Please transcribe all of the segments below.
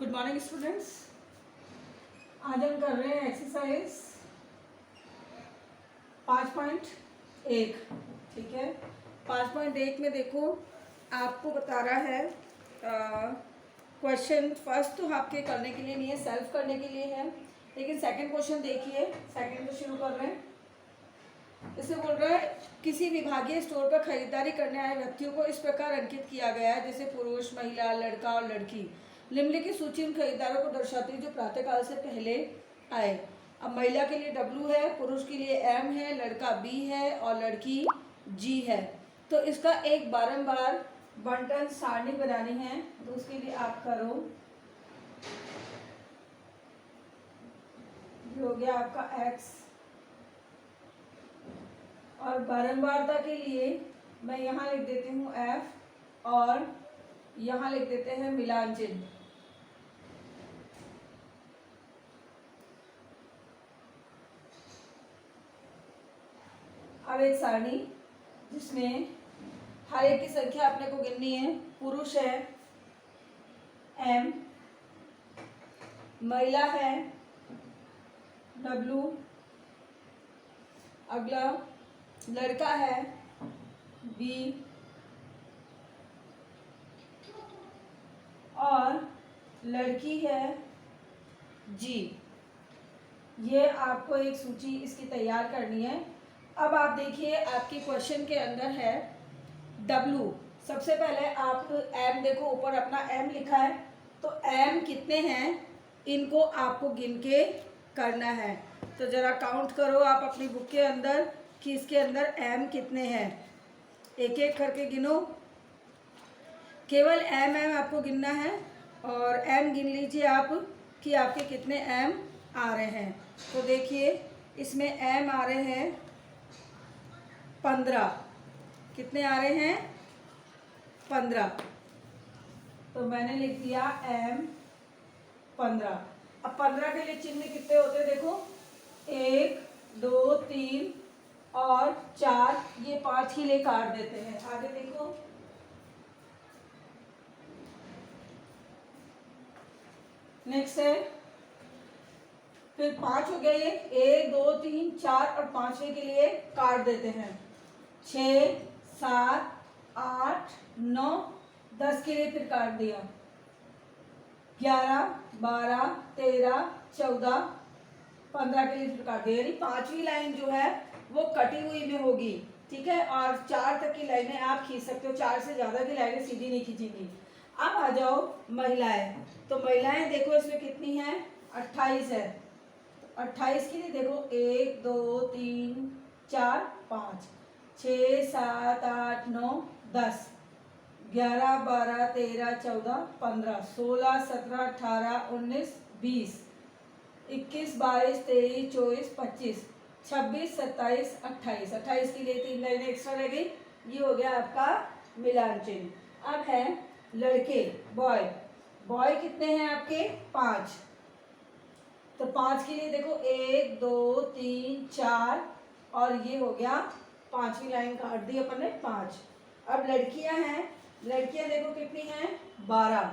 Good morning students. आज हम कर रहे हैं एक्सरसाइज 5.1। ठीक है, 5.1 में देखो आपको बता रहा है क्वेश्चन फर्स्ट तो आपके करने के लिए नहीं है, सेल्फ करने के लिए है। लेकिन सेकंड क्वेश्चन देखिए, सेकंड को शुरू कर रहे हैं। इसे बोल रहा है किसी विभागीय स्टोर पर खरीदारी करने आए व्यक्तियों को इस प्रकार अंकित किया गया है जैसे पुरुष, महिला, लड़का और लड़की। निम्नलिखित सूची उन खरीदारों को दर्शाती है जो प्रातःकाल से पहले आए। अब महिला के लिए W है, पुरुष के लिए M है, लड़का B है और लड़की G है। तो इसका एक बारंबार बंटन सारणी बनानी है, तो उसके लिए आप करो। ये हो गया आपका X और बारंबारता के लिए मैं यहाँ लिख देती हूँ F और यहाँ लिख देते हैं मिलान चिन्ह। अब एक सारणी जिसमें हर एक की संख्या अपने को गिननी है। पुरुष है M, महिला है W, अगला लड़का है B और लड़की है G। ये आपको एक सूची इसकी तैयार करनी है। अब आप देखिए आपके क्वेश्चन के अंदर है W। सबसे पहले आप M देखो, ऊपर अपना M लिखा है, तो M कितने हैं इनको आपको गिन के करना है। तो ज़रा काउंट करो आप अपनी बुक के अंदर कि इसके अंदर M कितने हैं, एक एक करके गिनो। केवल M आपको गिनना है और M गिन लीजिए आप कि आपके कितने M आ रहे हैं। तो देखिए इसमें M आ रहे हैं 15। कितने आ रहे हैं? 15। तो मैंने लिख दिया M 15। अब 15 के लिए चिन्ह कितने होते हैं देखो, 1 2 3 और 4, ये 5 के लिए काट देते हैं। आगे देखो नेक्स्ट है, फिर 5 हो गया, ये 1 2 3 4 और 5वें के लिए काट देते हैं। 6 7 8 9 10 के लिए फिर काट दिया। 11 12 13 14 15 के लिए फिर काट दिया। यानी 5वीं लाइन जो है वो कटी हुई में होगी। ठीक है, और 4 तक की लाइनें आप खींच सकते हो, 4 से ज्यादा की लाइनें सीधी नहीं खींचेंगी। अब आ जाओ महिलाएं। तो महिलाएं देखो इसमें कितनी हैं, 28 है। 28 के लिए देखो 1 2 3 4 5 6 7 8 9 10 11 12 13 14 15 16 17 18 19 20 21 22 23 24 25 26 27 28। 28 के लिए 3 लाइनें एक्स्ट्रा रह गई। ये हो गया आपका मिलान चिन्ह। अब है लड़के, बॉय। बॉय कितने हैं आपके? 5। तो 5 के लिए देखो 1 2 3 4 और ये हो गया 5वीं लाइन काट दी अपन ने 5। अब लड़कियां हैं, लड़कियां देखो कितनी हैं, 12।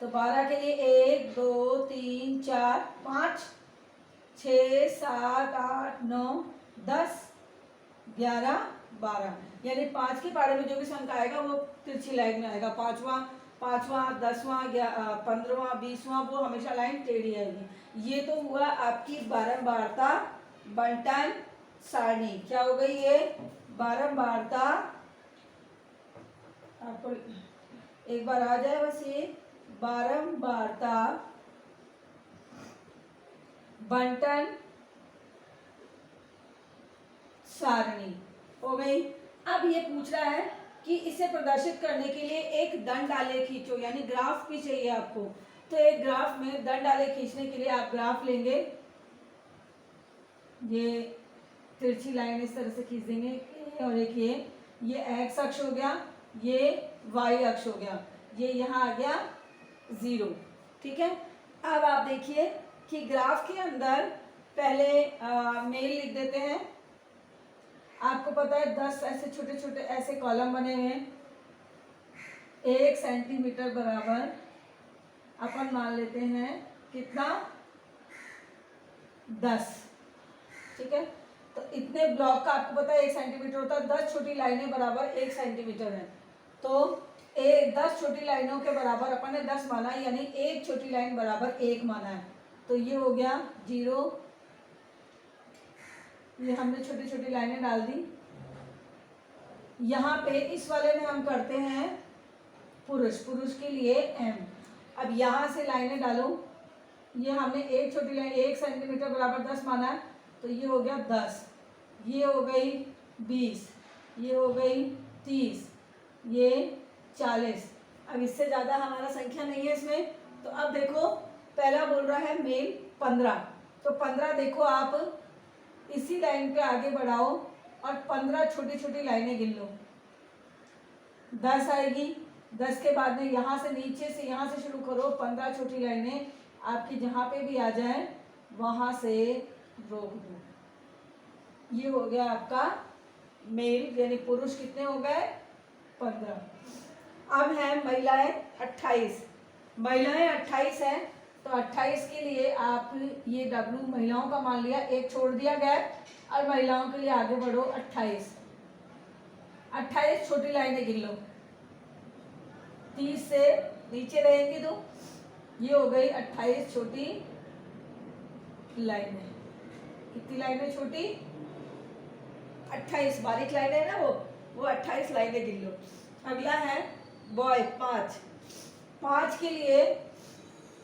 तो 12 के लिए 1 2 3 4 5 6 7 8 9 10 11 12। यानी 5 के पारे में जो भी अंक आएगा वो तिरछी लाइन में आएगा। 5वां 10वां 15वां 20वां वो हमेशा लाइन टेढ़ी आएगी। ये तो हुआ आपकी बारंबारता बंटन सारणी। क्या हो गई ये? बारंबारता। आपको एक बार आ जाए बस, ये बारंबारता बंटन सारणी हो गई। अब ये पूछ रहा है कि इसे प्रदर्शित करने के लिए एक दंड आलेख खींचो, यानी ग्राफ भी चाहिए आपको। तो एक ग्राफ में दंड आलेख खींचने के लिए आप ग्राफ लेंगे, ये तिरछी लाइन इस तरह से खींच देंगे और एक ये एक्स अक्ष हो गया, ये वाई अक्ष हो गया, ये यहाँ आ गया 0। ठीक है, अब आप देखिए कि ग्राफ के अंदर पहले मेल लिख देते हैं। आपको पता है 10 ऐसे छोटे छोटे ऐसे कॉलम बने हुए हैं। 1 सेंटीमीटर बराबर अपन मान लेते हैं कितना 10, ठीक है। तो इतने ब्लॉक का आपको पता है 1 सेंटीमीटर होता है, 10 छोटी लाइनें बराबर 1 सेंटीमीटर है। तो 10 छोटी लाइनों के बराबर अपन ने 10 माना है, यानी एक छोटी लाइन बराबर 1 माना है। तो ये हो गया 0, ये हमने छोटी छोटी लाइनें डाल दी। यहाँ पे इस वाले में हम करते हैं पुरुष के लिए m। अब यहाँ से लाइनें डालो, ये हमने एक छोटी लाइन 1 सेंटीमीटर बराबर 10 माना है, तो ये हो गया 10, ये हो गई 20, ये हो गई 30, ये 40। अब इससे ज़्यादा हमारा संख्या नहीं है इसमें। तो अब देखो पहला बोल रहा है मेल 15, तो 15 देखो आप इसी लाइन पे आगे बढ़ाओ और 15 छोटी छोटी लाइनें गिन लो। 10 आएगी, 10 के बाद में यहाँ से नीचे से यहाँ से शुरू करो, 15 छोटी लाइनें आपकी जहाँ पे भी आ जाए वहाँ से रोक दो। ये हो गया आपका मेल, यानी पुरुष कितने हो गए 15। अब है महिलाएं 28, महिलाएं 28 हैं, तो 28 के लिए आप ये W महिलाओं का मान लिया, एक छोड़ दिया गैप और महिलाओं के लिए आगे बढ़ो 28। 28 छोटी लाइनें गिन लो, 30 से नीचे रहेंगी तो ये हो गई 28 छोटी लाइनें। कितनी लाइनें छोटी 28, बारीक लाइनें है ना वो 28 लाइनें गिन लो। अगला है बॉय 5 के लिए,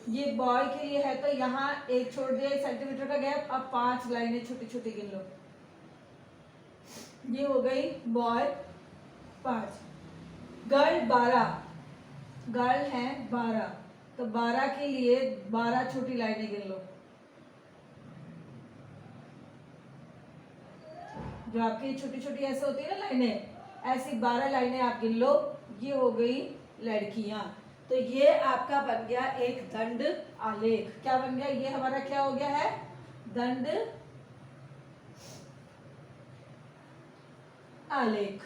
ये बॉय के लिए है, तो यहाँ एक छोड़ दिया 1 सेंटीमीटर का गैप, अब 5 लाइनें छोटी छोटी गिन लो। ये हो गई बॉय 5। गर्ल 12, गर्ल है 12, तो 12 के लिए 12 छोटी लाइनें गिन लो। जो आपकी छोटी छोटी ऐसे होती है ना लाइनें, ऐसी 12 लाइनें आप गिन लो। ये हो गई लड़कियां। तो ये आपका बन गया एक दंड आलेख। क्या बन गया, ये हमारा क्या हो गया है दंड आलेख।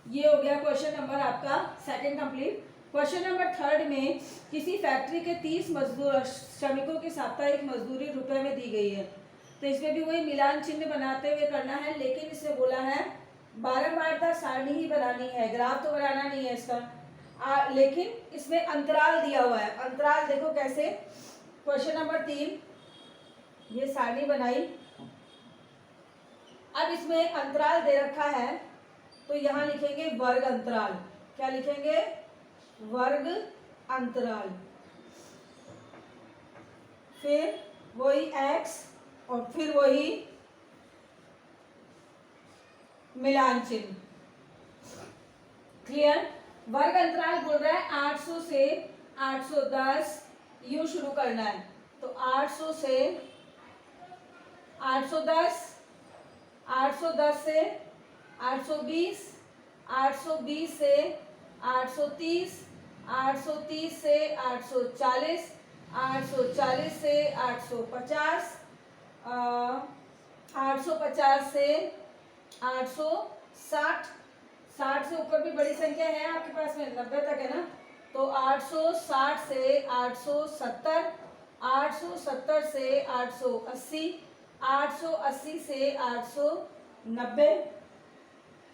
ये हो गया क्वेश्चन नंबर आपका second complete. Question number third में किसी फैक्ट्री के 30 मजदूर श्रमिकों की साप्ताहिक मजदूरी रुपए में दी गई है। तो इसमें भी वही मिलान चिन्ह बनाते हुए करना है, लेकिन इसमें बोला है बारंबारता सारणी ही बनानी है, ग्राफ तो बनाना नहीं है इसका। लेकिन इसमें अंतराल दिया हुआ है। अंतराल देखो कैसे, क्वेश्चन नंबर 3 ये सारणी बनाई, अब इसमें अंतराल दे रखा है, तो यहाँ लिखेंगे वर्ग अंतराल। क्या लिखेंगे, वर्ग अंतराल। फिर वही x और फिर वही मिलान चिन्ह। क्लियर। वर्ग अंतराल बोल रहा है 800 से 810 यूं शुरू करना है, तो 800 से 810, 810 से 820, 820 से 830, 830 से 840, 840 से 850, 850 से 860, 60 से ऊपर भी बड़ी संख्या है आपके पास में, 90 तक है ना, तो 860 से 870, 870 से 880, 880 से 890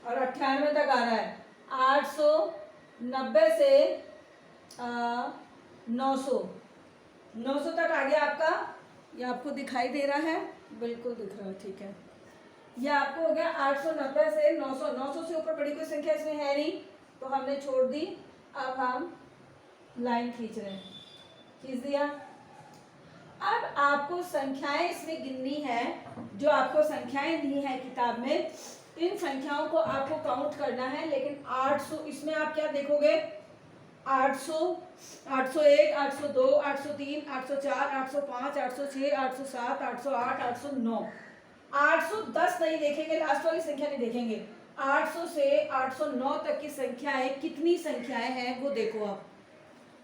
और 98 तक आ रहा है। 890 से 900, 900 तक आ गया आपका। ये आपको दिखाई दे रहा है, बिल्कुल दिख रहा है, ठीक है। ये आपको हो गया 890 से 900। 900 से ऊपर बड़ी कोई संख्या इसमें है नहीं, तो हमने छोड़ दी। अब हम लाइन खींच रहे हैं, खींच दिया। अब आपको संख्याएं इसमें गिननी है, जो आपको संख्याएं दी हैं किताब में, इन संख्याओं को आपको काउंट करना है। लेकिन 800 इसमें आप क्या देखोगे, 800, 801, 802, 803, 804, 805, 806, 807, 808, 809, 810 नहीं देखेंगे, लास्ट वाली संख्या नहीं देखेंगे। 800 से 809 तक की संख्याएं, कितनी संख्याएं हैं वो देखो आप।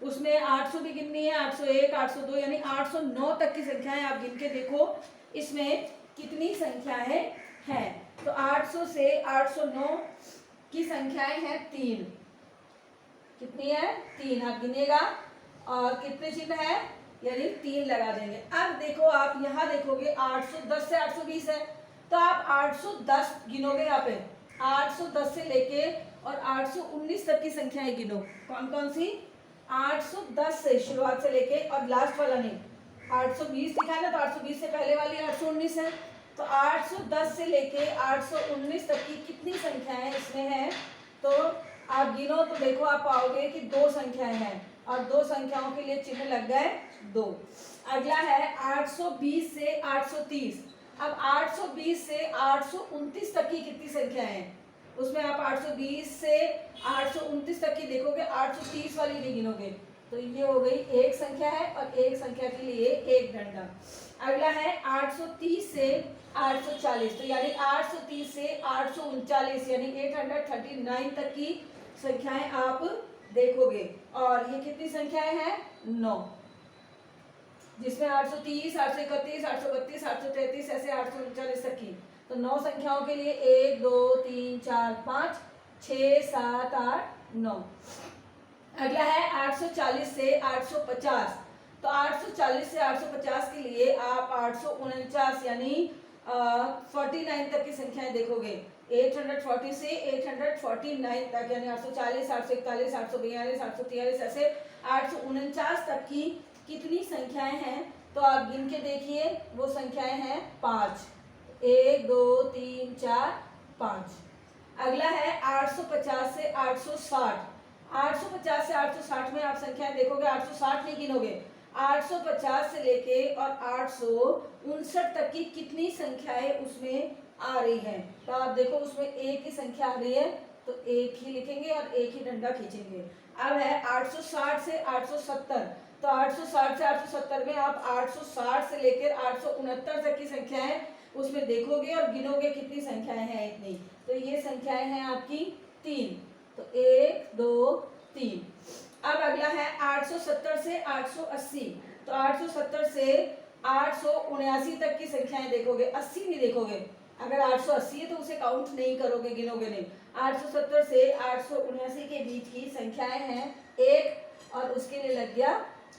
उसमें 800 भी गिननी है, 801, 802, यानी 809 तक की संख्याएं आप गिन के देखो इसमें कितनी संख्याएं हैं। तो 800 से 809 की संख्याएं हैं 3। कितनी है, 3 आप गिनेगा। और कितने चिन्ह है, यानी 3 लगा देंगे। अब देखो आप यहाँ देखोगे 810 से 820 है, तो आप 810 गिनोगे यहाँ पे, 810 से लेके और 819 तक की संख्याएं गिनो। कौन कौन सी, 810 से शुरुआत से लेके, और लास्ट वाला नहीं, 820 दिखा है ना, तो 820 से पहले वाली 819 है, तो 810 से लेके 819 तक की कितनी संख्याएं इसमें हैं, तो आप गिनो तो देखो आप पाओगे कि 2 संख्याएं हैं, और 2 संख्याओं के लिए चिन्ह लग गए 2। अगला है 820 से 830। अब 820 से 829 तक की कितनी संख्याएं हैं, उसमें आप 820 से 829 तक की देखोगे, 830 वाली नहीं गिनोगे, तो ये हो गई एक संख्या है, और एक संख्या के लिए एक डंडा। अगला है 830 से 840, तो यानी 830 से 839 यानी 839 तक की संख्याएं आप देखोगे, और ये कितनी संख्याएं हैं, 9, जिसमें 830, 831, 832, 833 ऐसे 839 तक की, तो 9 संख्याओं के लिए 1 2 3 4 5 6 7 8 9। अगला है 840 से 850, तो 840 से 850 के लिए आप 849 यानी 49 तक की संख्याएं देखोगे, 840 से 849 तक, यानी 840, 841, 842, 843 ऐसे 849 तक की कितनी संख्याएं हैं, तो आप गिन के देखिए, वो संख्याएं हैं 5, 1 2 3 4 5। अगला है 850 से 860, 850 से 860 में आप संख्याएं देखोगे, 860 नहीं गिनोगे, 850 से लेके और 859 तक की कितनी संख्याएं उसमें आ रही हैं, तो आप देखो उसमें एक ही संख्या आ रही है, तो एक ही लिखेंगे और एक ही डंडा खींचेंगे। अब है 860 से 870, तो 860 से 870 में आप 860 से लेकर 869 तक की संख्याएं उसमें देखोगे और गिनोगे कितनी संख्याएं हैं इतनी, तो ये संख्याएं हैं आपकी 3, तो 1 2 3। अब अगला है 870 से 880, तो 870 से 879 तक की संख्याएं देखोगे, 80 नहीं देखोगे, अगर 880 है तो उसे काउंट नहीं करोगे, गिनोगे नहीं। 870 से 879 के बीच की संख्याएं हैं 1, और उसके लिए लग गया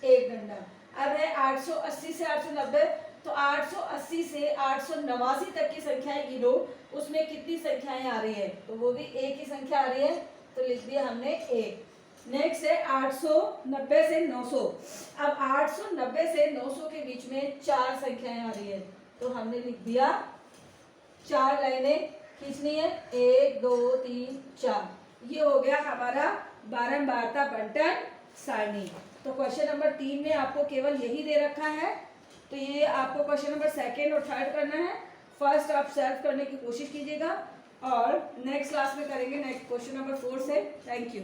एक डंडा। अब है 880 से 890, तो 880 से 889 तक की संख्याएं गिनो, उसमें कितनी संख्याएं आ रही है, तो वो भी एक ही संख्या आ रही है, तो लिख दिया हमने 1। नेक्स्ट है 890 से 900, अब 890 से 900 के बीच में 4 संख्याएं आ रही है, तो हमने लिख दिया 4 लाइनें खींचनी है, 1 2 3 4। ये हो गया हमारा बारंबारता बंटन सारणी। तो क्वेश्चन नंबर 3 में आपको केवल यही दे रखा है, तो ये आपको क्वेश्चन नंबर 2 और 3 करना है। फर्स्ट आप सॉल्व करने की कोशिश कीजिएगा, और नेक्स्ट क्लास में करेंगे नेक्स्ट क्वेश्चन नंबर 4 से। Thank you.